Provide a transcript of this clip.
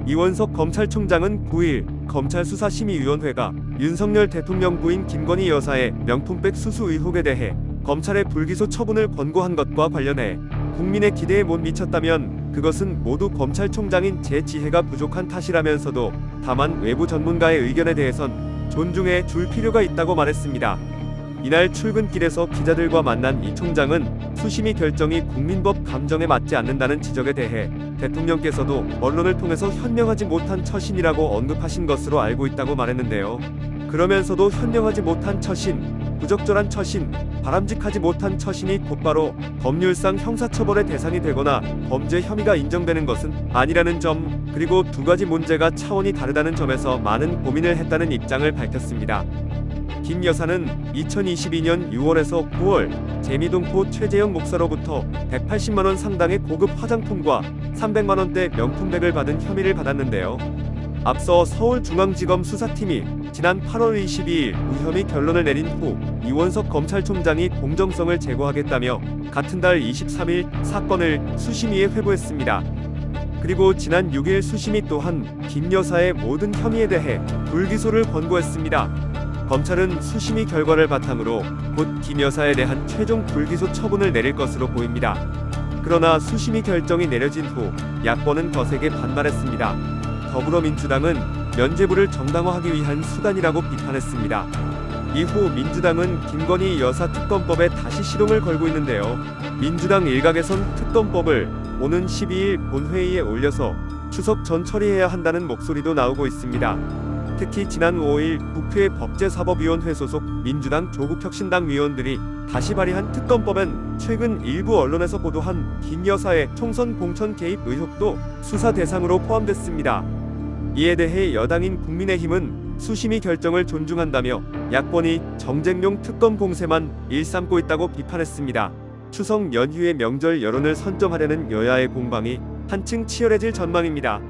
이원석 검찰총장은 9일 검찰수사심의위원회가 윤석열 대통령 부인 김건희 여사의 명품백 수수 의혹에 대해 검찰의 불기소 처분을 권고한 것과 관련해 국민의 기대에 못 미쳤다면 그것은 모두 검찰총장인 제 지혜가 부족한 탓이라면서도 다만 외부 전문가의 의견에 대해선 존중해 줄 필요가 있다고 말했습니다. 이날 출근길에서 기자들과 만난 이 총장은 수심위 결정이 국민법 감정에 맞지 않는다는 지적에 대해 대통령께서도 언론을 통해서 현명하지 못한 처신이라고 언급하신 것으로 알고 있다고 말했는데요. 그러면서도 현명하지 못한 처신, 부적절한 처신, 바람직하지 못한 처신이 곧바로 법률상 형사처벌의 대상이 되거나 범죄 혐의가 인정되는 것은 아니라는 점, 그리고 두 가지 문제가 차원이 다르다는 점에서 많은 고민을 했다는 입장을 밝혔습니다. 김 여사는 2022년 6월에서 9월 재미동포 최재형 목사로부터 180만원 상당의 고급 화장품과 300만원대 명품백을 받은 혐의를 받았는데요. 앞서 서울중앙지검 수사팀이 지난 8월 22일 무혐의 결론을 내린 후 이원석 검찰총장이 공정성을 제고하겠다며 같은 달 23일 사건을 수심위에 회부했습니다. 그리고 지난 6일 수심위 또한 김 여사의 모든 혐의에 대해 불기소를 권고했습니다. 검찰은 수심위 결과를 바탕으로 곧 김 여사에 대한 최종 불기소 처분을 내릴 것으로 보입니다. 그러나 수심위 결정이 내려진 후 야권은 거세게 반발했습니다. 더불어민주당은 면죄부를 정당화하기 위한 수단이라고 비판했습니다. 이후 민주당은 김건희 여사 특검법에 다시 시동을 걸고 있는데요. 민주당 일각에선 특검법을 오는 12일 본회의에 올려서 추석 전 처리해야 한다는 목소리도 나오고 있습니다. 특히 지난 5일 국회 법제사법위원회 소속 민주당 조국혁신당 위원들이 다시 발의한 특검법엔 최근 일부 언론에서 보도한 김 여사의 총선 공천 개입 의혹도 수사 대상으로 포함됐습니다. 이에 대해 여당인 국민의힘은 수심위 결정을 존중한다며 야권이 정쟁용 특검 공세만 일삼고 있다고 비판했습니다. 추석 연휴의 명절 여론을 선점하려는 여야의 공방이 한층 치열해질 전망입니다.